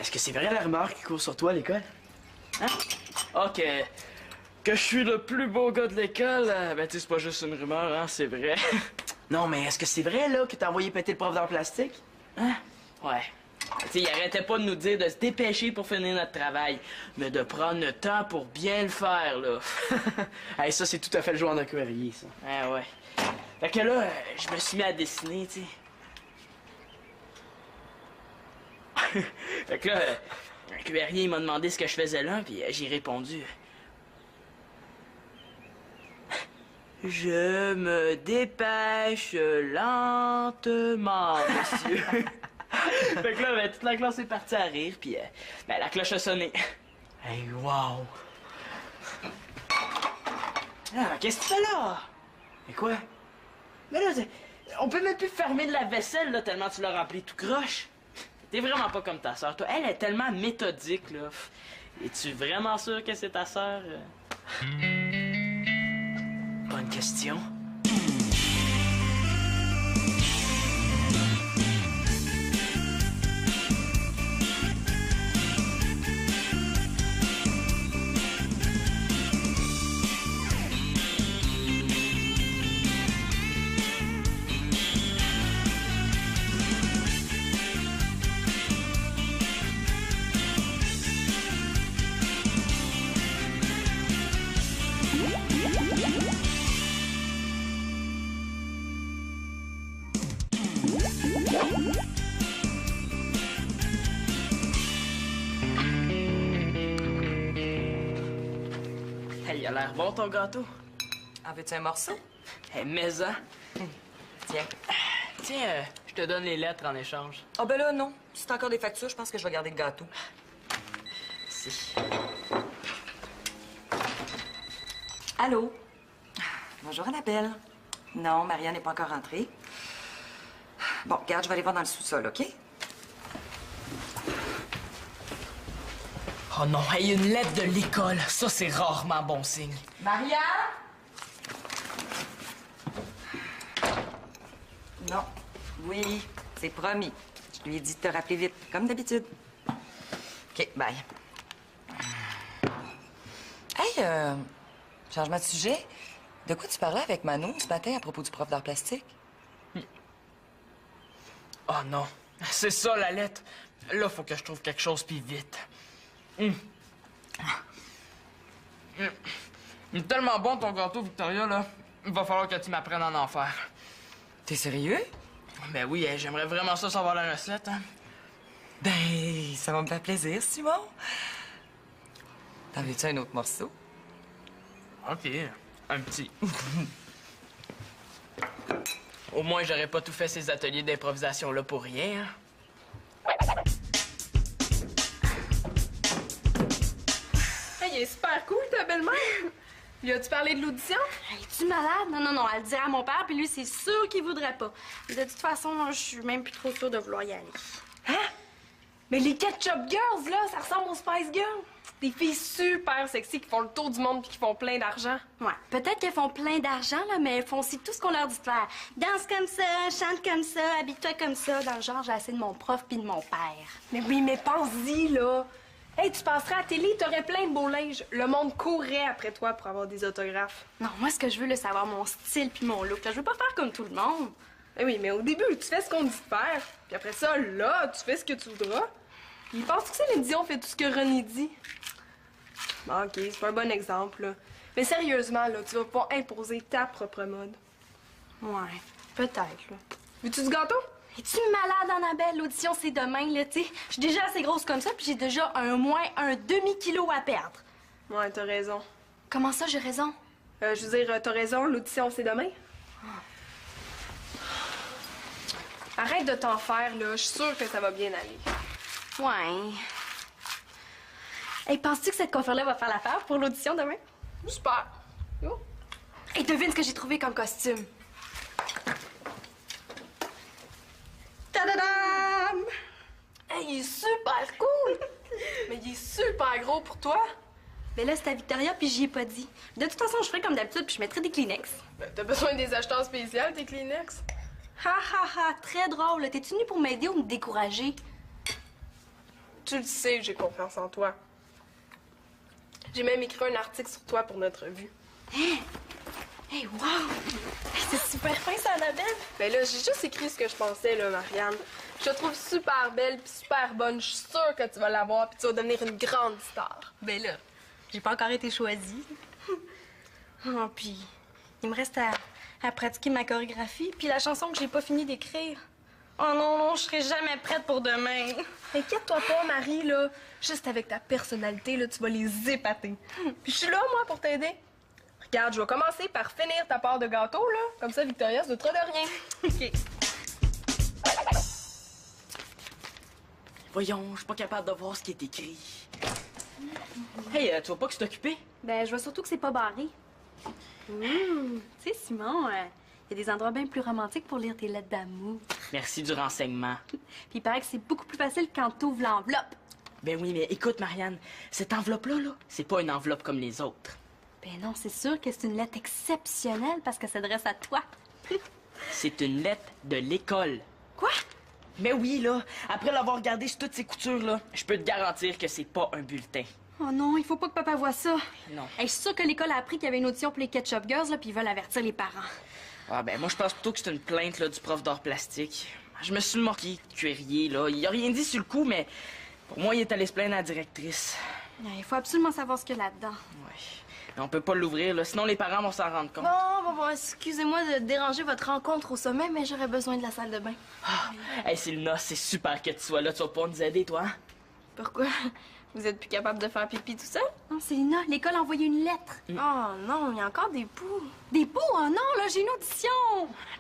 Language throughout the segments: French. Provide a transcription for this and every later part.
Est-ce que c'est vrai la rumeur qui court sur toi à l'école? Hein? Ok. Que je suis le plus beau gars de l'école, ben tu sais, c'est pas juste une rumeur, hein, c'est vrai. Non, mais est-ce que c'est vrai, là, que t'as envoyé péter le prof d'art plastique? Hein? Ouais. Tu sais, il arrêtait pas de nous dire de se dépêcher pour finir notre travail, mais de prendre le temps pour bien le faire, là. Hey, ça, c'est tout à fait le joueur de courrier, ça. Ah ouais. Fait que là, je me suis mis à dessiner, tu sais. Fait que là, un cueillier il m'a demandé ce que je faisais là, puis j'ai répondu. Je me dépêche lentement, monsieur. Fait que là, ben, toute la classe est partie à rire, puis ben, la cloche a sonné. Hey, wow! Ah, qu'est-ce que tu fais là? Mais quoi? Mais là, on peut même plus fermer de la vaisselle, là, tellement tu l'as rempli tout croche. T'es vraiment pas comme ta sœur, toi. Elle est tellement méthodique, là. Es-tu vraiment sûr que c'est ta sœur? Bonne question. Hey, il a l'air bon ton gâteau. En veux-tu un morceau? Hey, mais-en. Tiens. Tiens, je te donne les lettres en échange. Ah ben là, non. Si t'as encore des factures, je pense que je vais garder le gâteau. Si. Allô? Bonjour, Annabelle. Non, Marianne n'est pas encore rentrée. Bon, regarde, je vais aller voir dans le sous-sol, OK? Oh non, hey, une lettre de l'école. Ça, c'est rarement bon signe. Marianne? Non. Oui, c'est promis. Je lui ai dit de te rappeler vite, comme d'habitude. OK, bye. Hey, changement de sujet. De quoi tu parlais avec Manon ce matin à propos du prof d'art plastique? Oh non, c'est ça la lettre. Là, faut que je trouve quelque chose puis vite. Tellement bon ton gâteau, Victoria, là. Il va falloir que tu m'apprennes à en faire. T'es sérieux? Ben oui, j'aimerais vraiment ça savoir la recette, hein. Ben, ça va me faire plaisir, Simon. T'en veux-tu un autre morceau? OK, un petit. Au moins, j'aurais pas tout fait ces ateliers d'improvisation-là pour rien, hein. Hey, il est super cool, ta belle-mère! Lui as-tu parlé de l'audition? Hey, es-tu malade? Non, non, non, elle le dirait à mon père, puis lui, c'est sûr qu'il voudrait pas. Mais de toute façon, je suis même plus trop sûre de vouloir y aller. Hein? Mais les Ketchup Girls, là, ça ressemble aux Spice Girls. Des filles super sexy qui font le tour du monde puis qui font plein d'argent. Ouais, peut-être qu'elles font plein d'argent, là, mais elles font aussi tout ce qu'on leur dit de faire. Danse comme ça, chante comme ça, habille-toi comme ça. Dans le genre, j'ai assez de mon prof puis de mon père. Mais oui, mais pense-y, là. Hey, tu passerais à la télé, t'aurais plein de beaux linges. Le monde courrait après toi pour avoir des autographes. Non, moi, ce que je veux, là, c'est avoir mon style puis mon look. Là, je veux pas faire comme tout le monde. Eh oui, mais au début, tu fais ce qu'on te dit de faire. Puis après ça, là, tu fais ce que tu voudras. Puis penses-tu que Céline Dion fait tout ce que René dit? Bon, OK, c'est pas un bon exemple, là. Mais sérieusement, là, tu vas pas imposer ta propre mode. Ouais, peut-être, là. Veux-tu du gâteau? Es-tu malade, Annabelle? L'audition, c'est demain, là, tu sais. Je suis déjà assez grosse comme ça, puis j'ai déjà moins un demi-kilo à perdre. Ouais, t'as raison. Comment ça, j'ai raison? Je veux dire, t'as raison, l'audition, c'est demain. Arrête de t'en faire, là. Je suis sûre que ça va bien aller. Ouais. Hey, penses-tu que cette coiffure-là va faire l'affaire pour l'audition demain? Super. Oh. Hey, devine ce que j'ai trouvé comme costume. Tadadam! Hey, il est super cool! Mais il est super gros pour toi. Mais là, c'est à Victoria, puis j'y ai pas dit. De toute façon, je ferai comme d'habitude, puis je mettrai des Kleenex. Ben, t'as besoin des acheteurs spéciaux, tes Kleenex? Ha ha ha, très drôle. T'es-tu venu pour m'aider ou me décourager? Tu le sais que j'ai confiance en toi. J'ai même écrit un article sur toi pour notre revue. Hey, wow! C'est super fin, ça, Annabelle! Ben là, j'ai juste écrit ce que je pensais, là, Marianne. Je te trouve super belle puis super bonne. Je suis sûre que tu vas l'avoir puis tu vas devenir une grande star. Ben là, j'ai pas encore été choisie. Oh, puis il me reste à pratiquer ma chorégraphie puis la chanson que j'ai pas fini d'écrire. Oh non, non, je serai jamais prête pour demain. Inquiète-toi pas, Marie, là. Juste avec ta personnalité, là, tu vas les épater. Puis je suis là, moi, pour t'aider. Regarde, je vais commencer par finir ta part de gâteau, là. Comme ça, Victoria se doutera de rien. OK. Voyons, je suis pas capable de voir ce qui est écrit. Hey, tu vois pas que c'est occupé? Ben, je vois surtout que c'est pas barré. Tu sais, Simon, il y a des endroits bien plus romantiques pour lire tes lettres d'amour. Merci du renseignement. Puis il paraît que c'est beaucoup plus facile quand t'ouvres l'enveloppe. Ben oui, mais écoute, Marianne, cette enveloppe-là, là, c'est pas une enveloppe comme les autres. Ben non, c'est sûr que c'est une lettre exceptionnelle parce qu'elle s'adresse à toi. C'est une lettre de l'école. Quoi? Mais oui, là, après l'avoir regardé sur toutes ces coutures-là, je peux te garantir que c'est pas un bulletin. Oh non, il faut pas que papa voie ça. Non. Hey, je suis sûre que l'école a appris qu'il y avait une audition pour les Ketchup Girls, là, puis ils veulent avertir les parents. Ah ben, moi, je pense plutôt que c'est une plainte, là, du prof d'art plastique. Je me suis moqué de cuirier, là. Il a rien dit sur le coup, mais pour moi, il est allé se plaindre à la directrice. Il faut absolument savoir ce qu'il y a là-dedans. Ouais. Mais on peut pas l'ouvrir, là, sinon les parents vont s'en rendre compte. Bon, excusez-moi de déranger votre rencontre au sommet, mais j'aurais besoin de la salle de bain. Hey, Sylvina, c'est super que tu sois là. Tu vas pas nous aider, toi, hein? Pourquoi? Vous êtes plus capable de faire pipi tout seul? Non, Célina, l'école a envoyé une lettre. Oh non, il y a encore des poux. Des poux? Oh non, là, j'ai une audition.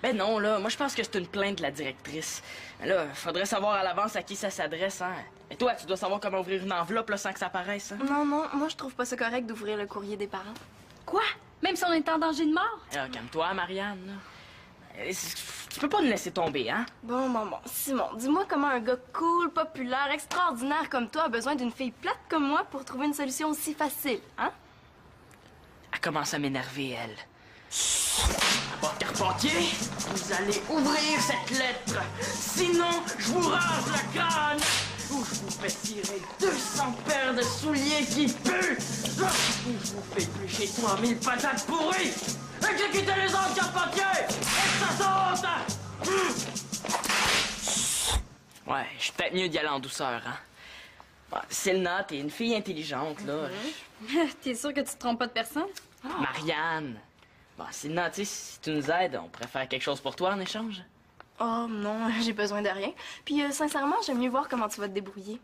Ben non, là, moi je pense que c'est une plainte de la directrice. Mais là, faudrait savoir à l'avance à qui ça s'adresse, hein. Et toi, tu dois savoir comment ouvrir une enveloppe, là, sans que ça paraisse, hein. Non, moi je trouve pas ça correct d'ouvrir le courrier des parents. Quoi? Même si on est en danger de mort? Alors, calme-toi, Marianne, là. Tu peux pas nous laisser tomber, hein? Bon, Simon, dis-moi comment un gars cool, populaire, extraordinaire comme toi a besoin d'une fille plate comme moi pour trouver une solution aussi facile, hein? Elle commence à m'énerver, elle. Bon, Carpentier, vous allez ouvrir cette lettre. Sinon, je vous rase la crâne. Ou je vous fais tirer 200 paires de souliers qui puent. Ou je vous fais éplucher 3000 patates pourries. Exécutez les ordres, Carpentier. Et ça saute. Ouais, je suis peut-être mieux d'y aller en douceur, hein. Bon, Selna, t'es une fille intelligente, là. T'es sûr que tu te trompes pas de personne? Marianne. Bon, Selna, tu sais, si tu nous aides, on pourrait faire quelque chose pour toi en échange. Oh non, j'ai besoin de rien. Puis sincèrement, j'aime mieux voir comment tu vas te débrouiller.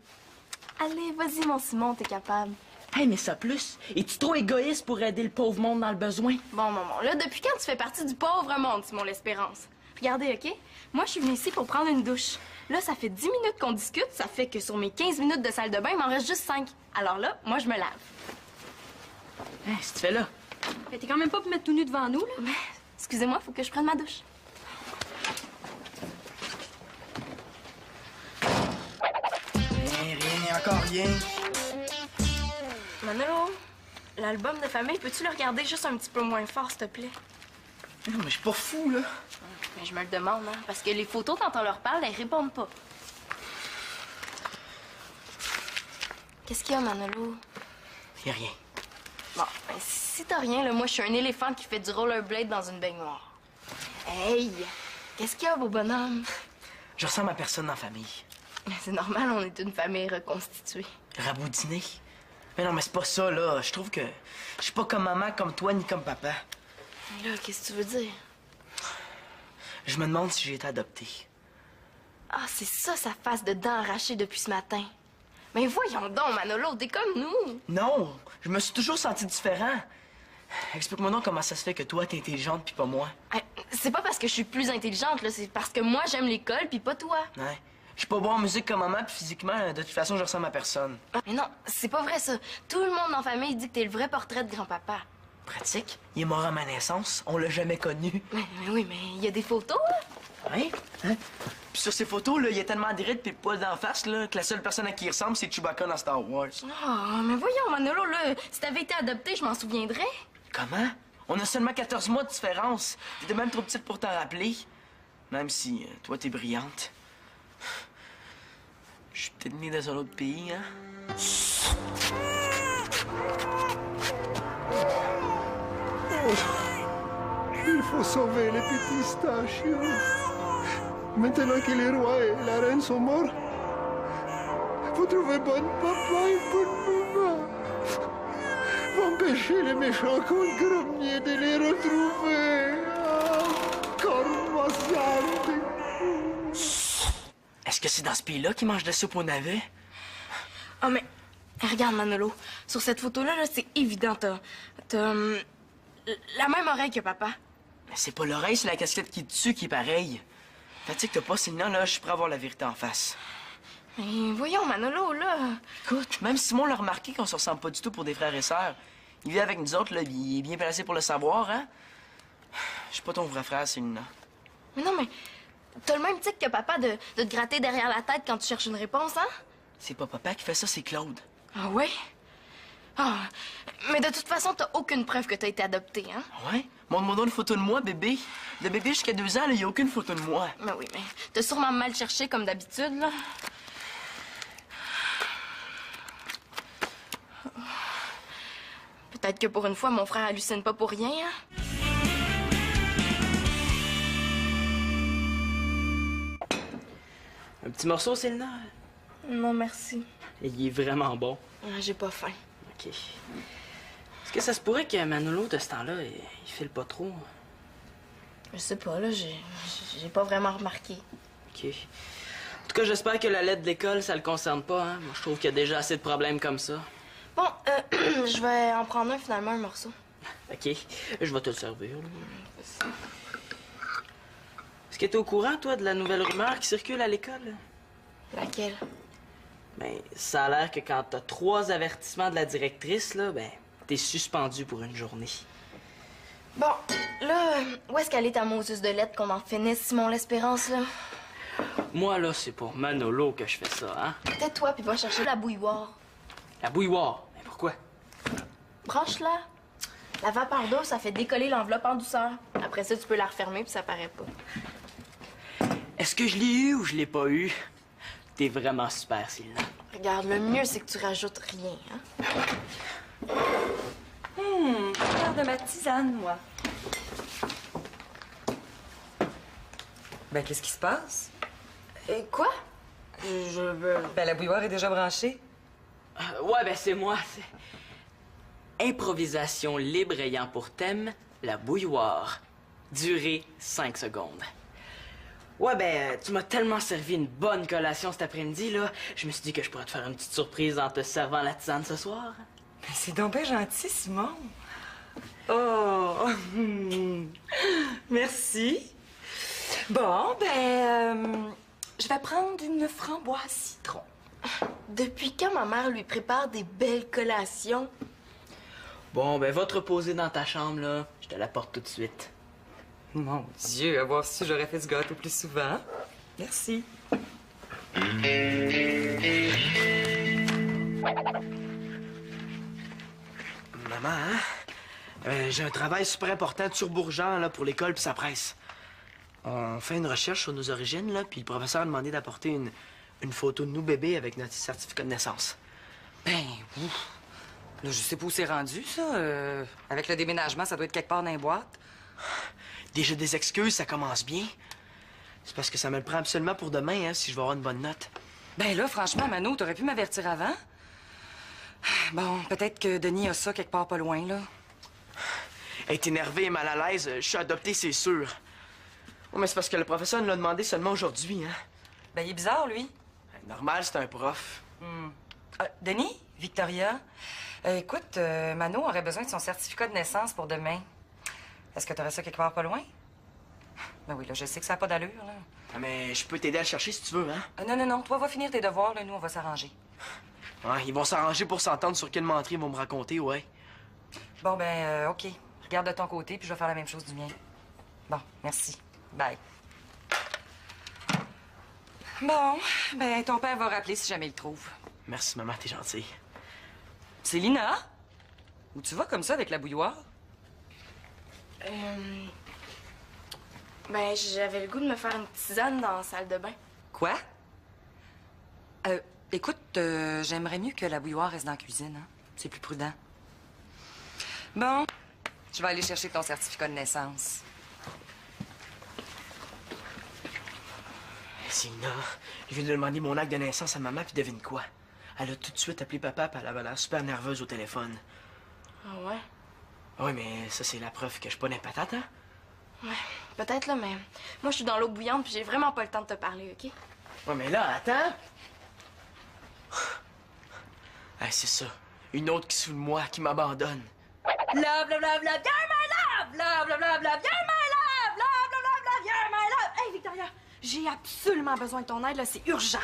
Allez, vas-y, mon Simon, t'es capable. Hey, mais ça plus. Es-tu trop égoïste pour aider le pauvre monde dans le besoin? Bon, là, depuis quand tu fais partie du pauvre monde, Simon l'Espérance? Regardez, OK? Moi, je suis venue ici pour prendre une douche. Là, ça fait 10 minutes qu'on discute, ça fait que sur mes 15 minutes de salle de bain, il m'en reste juste 5. Alors là, moi, je me lave. Hein, qu'est-ce que tu fais là? Mais t'es quand même pas pour mettre tout nu devant nous, là. Mais, excusez-moi, faut que je prenne ma douche. Rien, encore rien. Manolo, l'album de famille, peux-tu le regarder juste un petit peu moins fort, s'il te plaît? Non, mais je suis pas fou, là. Mais je me le demande, hein, parce que les photos, quand on leur parle, elles répondent pas. Qu'est-ce qu'il y a, Manolo? Y a rien. Bon, ben, si t'as rien, là, moi, je suis un éléphant qui fait du rollerblade dans une baignoire. Hey! Qu'est-ce qu'il y a, beau bonhomme? Je ressemble à personne dans la famille. Mais c'est normal, on est une famille reconstituée. Raboudiné. Mais non, mais c'est pas ça, là. Je trouve que je suis pas comme maman, comme toi, ni comme papa. Mais là, qu'est-ce que tu veux dire? Je me demande si j'ai été adopté. Ah, c'est ça, sa face de dents arrachée depuis ce matin. Mais voyons donc, Manolo, t'es comme nous. Non! Je me suis toujours senti différent. Explique-moi donc comment ça se fait que toi, t'es intelligente puis pas moi. C'est pas parce que je suis plus intelligente, là, c'est parce que moi, j'aime l'école puis pas toi. Ouais. Je suis pas bon en musique comme maman, puis physiquement, de toute façon, je ressemble à personne. Mais non, c'est pas vrai, ça. Tout le monde dans la famille dit que t'es le vrai portrait de grand-papa. Pratique. Il est mort à ma naissance. On l'a jamais connu. Mais oui, mais il y a des photos, là. Hein? Hein? Puis sur ces photos, là, il est tellement direct puis le poil d'en face, là, que la seule personne à qui il ressemble, c'est Chewbacca dans Star Wars. Oh, mais voyons, Manolo, là, si t'avais été adopté, je m'en souviendrais. Comment? On a seulement 14 mois de différence. T'étais même trop petite pour t'en rappeler. Même si, toi, t'es brillante. Je suis peut-être né dans un autre pays, hein? Il faut sauver les petits stachios. Maintenant que les rois et la reine sont morts, vous trouvez bon papa et bonne maman. Vous empêchez les méchants grommiers de les retrouver. Cormosiante. Est-ce que c'est dans ce pays-là qu'ils mangent de la soupe au navet? Oh, mais regarde, Manolo. Sur cette photo-là, là, c'est évident. T'as la même oreille que papa. Mais c'est pas l'oreille, c'est la casquette qui est dessus qui est pareille. Fatigue-toi pas, Célina, là, je suis prêt à voir la vérité en face. Mais voyons, Manolo, là. Écoute, même Simon l'a remarqué qu'on se ressemble pas du tout pour des frères et sœurs. Il vit avec nous autres, là, il est bien placé pour le savoir, hein? Je suis pas ton vrai frère, Célina. Mais non, mais t'as le même tic que papa de te gratter derrière la tête quand tu cherches une réponse, hein? C'est pas papa qui fait ça, c'est Claude. Ah ouais? Ah, mais de toute façon, t'as aucune preuve que t'as été adopté, hein? Ouais? Montre-moi donc une photo de moi, bébé. De bébé jusqu'à 2 ans, il y a aucune photo de moi. Mais oui, mais t'as sûrement mal cherché comme d'habitude, là. Peut-être que pour une fois, mon frère hallucine pas pour rien, hein? Un petit morceau, Célina? Non, merci. Il est vraiment bon. J'ai pas faim. OK. Est-ce que ça se pourrait que Manolo, de ce temps-là, il file pas trop? Je sais pas, là, j'ai pas vraiment remarqué. OK. En tout cas, j'espère que la lettre de l'école, ça le concerne pas, hein? Moi, je trouve qu'il y a déjà assez de problèmes comme ça. Bon, je vais en prendre un, finalement, un morceau. OK. Je vais te le servir, là. Est-ce que t'es au courant, toi, de la nouvelle rumeur qui circule à l'école? Laquelle? Ben, ça a l'air que quand t'as 3 avertissements de la directrice, là, ben, t'es suspendu pour une journée. Bon, là, où est-ce qu'elle est ta Moses de lettres qu'on en finisse, Simon l'Espérance, là? Moi, là, c'est pour Manolo que je fais ça, hein? Tais-toi, puis va chercher la bouilloire. La bouilloire. Mais pourquoi? Branche-la. La vapeur d'eau, ça fait décoller l'enveloppe en douceur. Après ça, tu peux la refermer, puis ça paraît pas. Est-ce que je l'ai eu ou je l'ai pas eu? T'es vraiment super, Célina. Regarde, le mieux, c'est que tu rajoutes rien, hein? Regarde de ma tisane, moi. Ben, qu'est-ce qui se passe? Quoi? Ben, la bouilloire est déjà branchée. Ouais, ben c'est moi. C'est improvisation libre ayant pour thème la bouilloire. Durée 5 secondes. Ouais, ben, tu m'as tellement servi une bonne collation cet après-midi, là. Je me suis dit que je pourrais te faire une petite surprise en te servant la tisane ce soir. Ben, c'est donc bien gentil, Simon. Oh! Merci. Bon, ben, je vais prendre une framboise citron. Depuis quand ma mère lui prépare des belles collations? Bon, ben, va te reposer dans ta chambre, là. Je te l'apporte tout de suite. Mon Dieu, à voir si j'aurais fait du gâteau plus souvent. Merci. Maman, hein? J'ai un travail super important de surbourgeant, là, pour l'école puis sa presse. On fait une recherche sur nos origines, là, puis le professeur a demandé d'apporter une photo de nous bébés avec notre certificat de naissance. Ben, ouf. Là, je sais pas où c'est rendu, ça. Avec le déménagement, ça doit être quelque part dans les boîtes. Déjà des excuses, ça commence bien. C'est parce que ça me le prend absolument pour demain, hein, si je veux avoir une bonne note. Ben là, franchement, Mano, t'aurais pu m'avertir avant. Bon, peut-être que Denis a ça quelque part pas loin, là. Être énervé et mal à l'aise, je suis adopté, c'est sûr. Oh, mais c'est parce que le professeur nous l'a demandé seulement aujourd'hui, hein. Ben, il est bizarre, lui. Normal, c'est un prof. Denis, Victoria, écoute, Mano aurait besoin de son certificat de naissance pour demain. Est-ce que t'aurais ça quelque part pas loin? Ben oui, là, je sais que ça n'a pas d'allure, là. Ah, mais je peux t'aider à le chercher si tu veux, hein. Non, toi, va finir tes devoirs, là, nous, on va s'arranger. Ouais, ils vont s'arranger pour s'entendre sur quelle menterie ils vont me raconter, ouais. Bon, ben, OK. Regarde de ton côté, puis je vais faire la même chose du mien. Bon, merci. Bye. Bon, ben, ton père va rappeler si jamais il le trouve. Merci, maman, t'es gentille. C'est Lina? Où tu vas comme ça avec la bouilloire? Ben, j'avais le goût de me faire une tisane dans la salle de bain. Quoi? Écoute, j'aimerais mieux que la bouilloire reste dans la cuisine, hein? C'est plus prudent. Bon, je vais aller chercher ton certificat de naissance. Célina, je viens de demander mon acte de naissance à maman, puis devine quoi? Elle a tout de suite appelé papa, puis elle avait l'air super nerveuse au téléphone. Ah ouais? Oui, mais ça, c'est la preuve que je suis pas patate, hein? Ouais, peut-être, là, mais moi, je suis dans l'eau bouillante puis j'ai vraiment pas le temps de te parler, OK? Ouais, mais là, attends! Ah, c'est ça. Une autre qui se fout de moi, qui m'abandonne. Love, love, love, love, you're my love! Love, love, love, love, you're my love! Love, love, love, love, you're my love! Hey, Victoria, j'ai absolument besoin de ton aide, là, c'est urgent.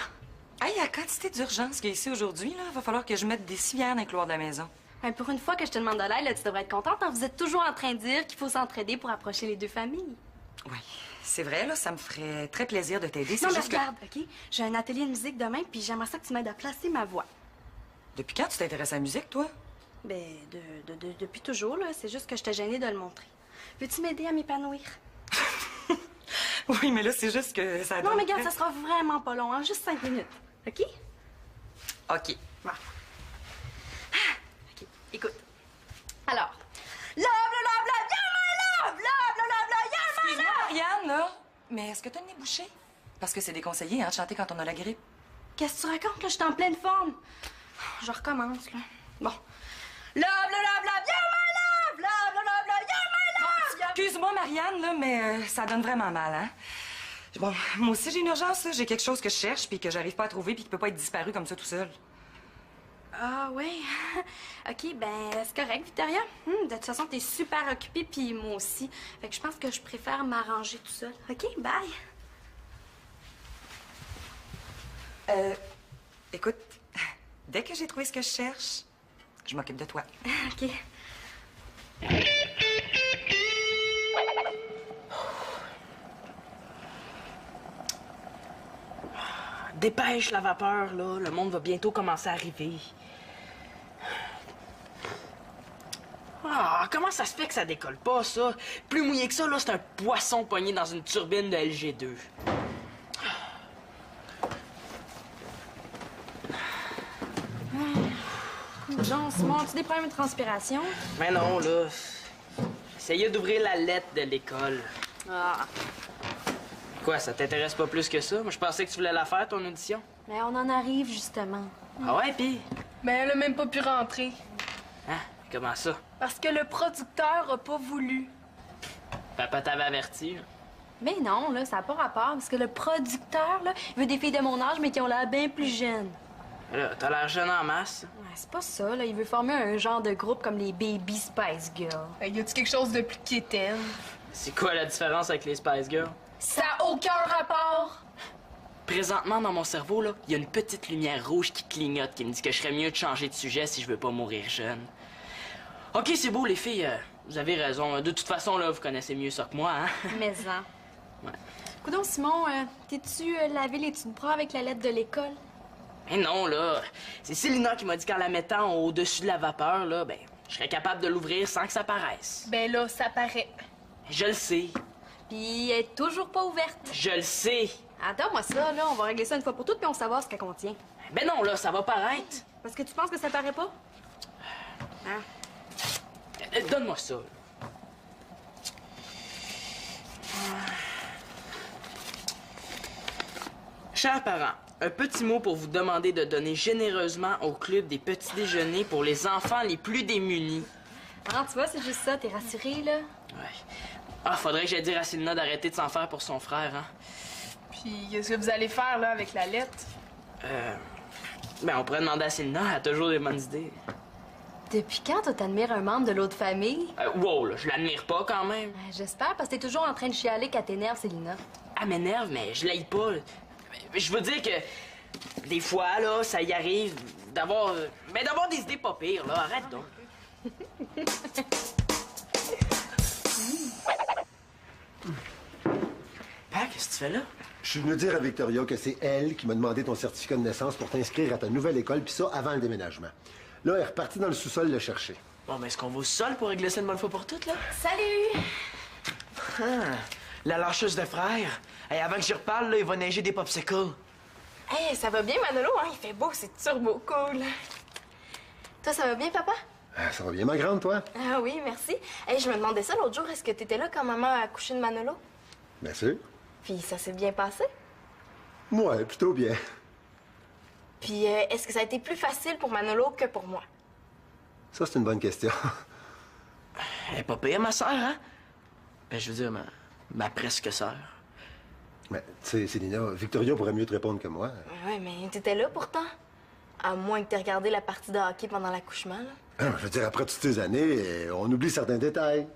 Hey, la quantité d'urgence qu'il y a ici aujourd'hui, là, va falloir que je mette des civières dans le couloir de la maison. Hey, pour une fois que je te demande de l'aide, là, tu devrais être contente, hein? Vous êtes toujours en train de dire qu'il faut s'entraider pour approcher les deux familles. Oui, c'est vrai, là, ça me ferait très plaisir de t'aider. C'est Non, mais juste que- regarde, OK? J'ai un atelier de musique demain, puis j'aimerais ça que tu m'aides à placer ma voix. Depuis quand tu t'intéresses à la musique, toi? Ben, depuis toujours, là. C'est juste que je t'ai gênée de le montrer. Veux-tu m'aider à m'épanouir? Oui, mais là, c'est juste que ça Non, donne- mais regarde, ça sera vraiment pas long, hein? Juste 5 minutes. OK? OK. Bon. OK, écoute. Alors, love, love, love, you're my love! Love, love, love, you're my Excuse-moi, love! Marianne, là, mais est-ce que t'as le nez bouché? Parce que c'est déconseillé, hein, de chanter quand on a la grippe. Qu'est-ce que tu racontes, là? Je suis en pleine forme. Je recommence, là. Bon. Love, love, love, love, you're my love! Love, love, love, love, you're my love! Excuse-moi, Marianne, là, mais ça donne vraiment mal, hein? Bon, moi aussi, j'ai une urgence, là. J'ai quelque chose que je cherche puis que j'arrive pas à trouver puis qui peut pas être disparu comme ça tout seul. Ah, oui. OK, ben, c'est correct, Victoria. De toute façon, t'es super occupée, puis moi aussi. Fait que je pense que je préfère m'arranger tout seul. OK, bye. Écoute, dès que j'ai trouvé ce que je cherche, je m'occupe de toi. OK. Dépêche la vapeur, là. Le monde va bientôt commencer à arriver. Ah, comment ça se fait que ça décolle pas, ça? Plus mouillé que ça, là, c'est un poisson pogné dans une turbine de LG2. Non, Simon, as-tu des problèmes de transpiration? Mais non, là. J'essayais d'ouvrir la lettre de l'école. Ah. Quoi, ça t'intéresse pas plus que ça? Moi, je pensais que tu voulais la faire, ton audition. Mais on en arrive, justement. Ah ouais, pis? Mais elle a même pas pu rentrer. Hein? Comment ça? Parce que le producteur a pas voulu. Papa t'avait averti, là. Mais non, là, ça n'a pas rapport, parce que le producteur, là, il veut des filles de mon âge, mais qui ont l'air bien plus jeunes. Là, t'as l'air jeune en masse. Ouais, c'est pas ça, là. Il veut former un genre de groupe comme les Baby Spice Girls. Y a-tu quelque chose de plus quétaine? C'est quoi la différence avec les Spice Girls? Ça a aucun rapport! Présentement, dans mon cerveau, là, il y a une petite lumière rouge qui clignote qui me dit que je serais mieux de changer de sujet si je veux pas mourir jeune. OK, c'est beau, les filles. Vous avez raison. De toute façon, là, vous connaissez mieux ça que moi, hein? Mais en. Ouais. Coudonc, Simon, t'es-tu lavé les tubes de bras avec la lettre de l'école? Mais non, là. C'est Célina qui m'a dit qu'en la mettant au-dessus de la vapeur, là, ben, je serais capable de l'ouvrir sans que ça paraisse. Ben là, ça paraît. Je le sais. Puis elle est toujours pas ouverte. Je le sais. Attends-moi ça, là. On va régler ça une fois pour toutes, puis on va savoir ce qu'elle contient. Ben non, là, ça va paraître. Parce que tu penses que ça paraît pas? Hein? Donne-moi ça. Chers parents, un petit mot pour vous demander de donner généreusement au club des petits déjeuners pour les enfants les plus démunis. Ah, tu vois, c'est juste ça. T'es rassurée, là? Ouais. Ah, faudrait que j'aille dire à Célina d'arrêter de s'en faire pour son frère, hein. Puis qu'est-ce que vous allez faire, là, avec la lettre? Ben, on pourrait demander à Célina, elle a toujours des bonnes idées. Depuis quand toi t'admires un membre de l'autre famille? Wow, là, je l'admire pas quand même. J'espère, parce que t'es toujours en train de chialer qu'elle t'énerve, Célina. Elle m'énerve, mais je l'aille pas. Je veux dire que des fois, là, ça y arrive d'avoir des idées pas pires, là. Arrête donc. Père, qu'est-ce que tu fais là? Je suis venu dire à Victoria que c'est elle qui m'a demandé ton certificat de naissance pour t'inscrire à ta nouvelle école, puis ça avant le déménagement. Là, elle est repartie dans le sous-sol le chercher. Bon, mais est-ce qu'on va au sol pour régler ça une bonne fois pour toutes, là? Salut! Ah, la lâcheuse de frère. Hey, avant que j'y reparle, là, il va neiger des popsicles. Hey, ça va bien, Manolo, hein? Il fait beau, c'est turbo cool. Toi, ça va bien, papa? Ça va bien, ma grande, toi? Ah oui, merci. Hey, je me demandais ça l'autre jour, est-ce que t'étais là quand maman a accouché de Manolo? Bien sûr. Puis ça s'est bien passé? Ouais, plutôt bien. Puis est-ce que ça a été plus facile pour Manolo que pour moi? Ça, c'est une bonne question. Elle est pas pire, ma sœur, hein? Ben, je veux dire, ma presque sœur. Mais, tu sais, Célina, Victoria pourrait mieux te répondre que moi. Ouais, mais t'étais là pourtant. À moins que t'aies regardé la partie de hockey pendant l'accouchement, là. Je veux dire, après toutes ces années, on oublie certains détails.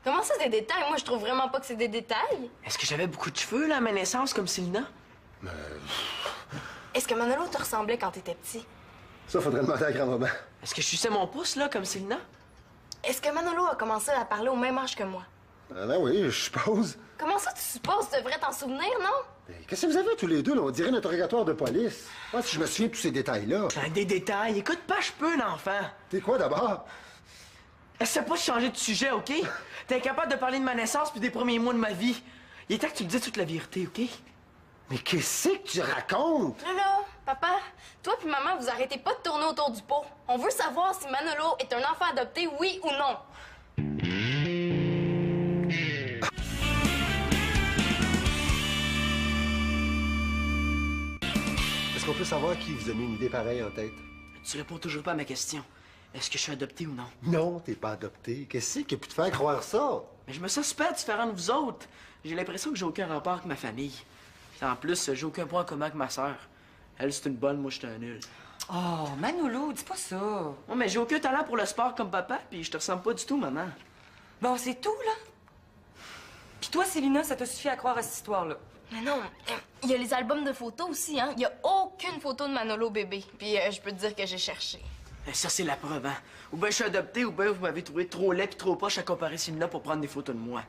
Comment ça, c'est des détails? Moi, je trouve vraiment pas que c'est des détails. Est-ce que j'avais beaucoup de cheveux, là, à ma naissance, comme Célina? Est-ce que Manolo te ressemblait quand t'étais petit? Ça, faudrait demander à grand-maman. Est-ce que je suçais mon pouce, là, comme Célina? Est-ce que Manolo a commencé à parler au même âge que moi? Ah, ben oui, je suppose. Comment ça, tu supposes? Tu devrais t'en souvenir, non? Mais qu'est-ce que vous avez tous les deux, là? On dirait un interrogatoire de police. Moi, si je me souviens de tous ces détails-là. Des détails. Écoute pas, je peux, l'enfant. T'es quoi, d'abord? Essaie pas de changer de sujet, OK? T'es incapable de parler de ma naissance puis des premiers mois de ma vie. Il est temps que tu me dises toute la vérité, OK? Mais qu'est-ce que tu racontes? Là, papa, toi puis maman, vous arrêtez pas de tourner autour du pot. On veut savoir si Manolo est un enfant adopté, oui ou non. Est-ce qu'on peut savoir qui vous a mis une idée pareille en tête? Tu réponds toujours pas à ma question. Est-ce que je suis adopté ou non? Non, t'es pas adopté. Qu'est-ce qui a pu te faire croire ça? Mais je me sens super différent de vous autres. J'ai l'impression que j'ai aucun rapport avec ma famille. Puis en plus, j'ai aucun point en commun avec ma sœur. Elle, c'est une bonne, moi, je suis un nul. Oh, Manolo, dis pas ça. Oh, mais j'ai aucun talent pour le sport comme papa, puis je te ressemble pas du tout, maman. Bon, c'est tout, là? Puis toi, Célina, ça t'a suffi à croire à cette histoire-là? Mais non, il y a les albums de photos aussi, hein. Il y a aucune photo de Manolo bébé. Puis je peux te dire que j'ai cherché. Et ça, c'est la preuve, hein. Ou bien je suis adopté, ou bien vous m'avez trouvé trop laid puis trop poche à comparer Célina pour prendre des photos de moi.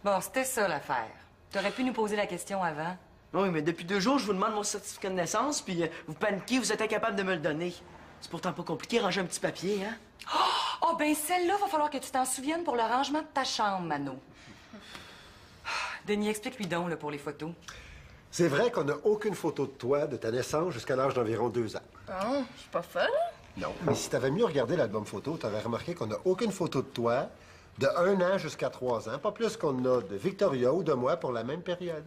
Bon, c'était ça, l'affaire. T'aurais pu nous poser la question avant. Oui, mais depuis 2 jours, je vous demande mon certificat de naissance, puis vous paniquez, vous êtes incapable de me le donner. C'est pourtant pas compliqué, ranger un petit papier, hein? Oh, ben celle-là, va falloir que tu t'en souviennes pour le rangement de ta chambre, Mano. Denis, explique-lui donc, là, pour les photos. C'est vrai qu'on n'a aucune photo de toi de ta naissance jusqu'à l'âge d'environ 2 ans. Oh, je suis pas folle. Non. Mais si t'avais mieux regardé l'album photo, t'aurais remarqué qu'on n'a aucune photo de toi de 1 an jusqu'à 3 ans. Pas plus qu'on a de Victoria ou de moi pour la même période.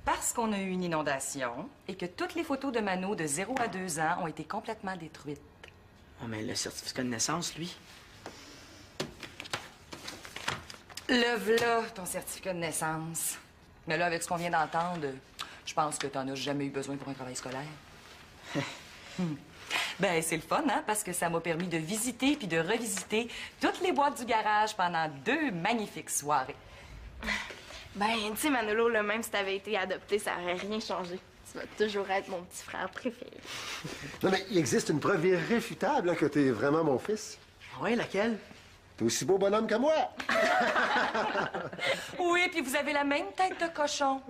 Parce qu'on a eu une inondation et que toutes les photos de Mano de 0 à 2 ans ont été complètement détruites. Oh, mais le certificat de naissance, lui. Le v'là, ton certificat de naissance. Mais là, avec ce qu'on vient d'entendre, je pense que t'en as jamais eu besoin pour un travail scolaire. Ben, c'est le fun, hein, parce que ça m'a permis de visiter puis de revisiter toutes les boîtes du garage pendant 2 magnifiques soirées. Ben, tu sais, Manolo, là, même si t'avais été adopté, ça aurait rien changé. Tu vas toujours être mon petit frère préféré. Non, mais il existe une preuve irréfutable là, que t'es vraiment mon fils. Oui, laquelle? T'es aussi beau bonhomme que moi. Oui, puis vous avez la même tête de cochon.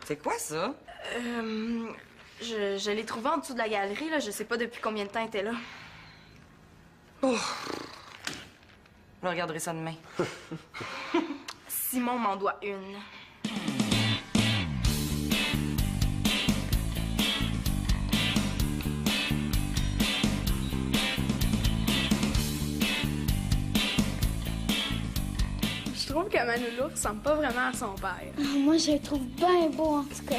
C'est quoi ça? Je l'ai trouvé en dessous de la galerie, là. Je sais pas depuis combien de temps elle était là. Je regarderai ça demain. Simon m'en doit une. Je trouve que Manolo ressemble pas vraiment à son père. Moi, je le trouve bien beau, en tout cas.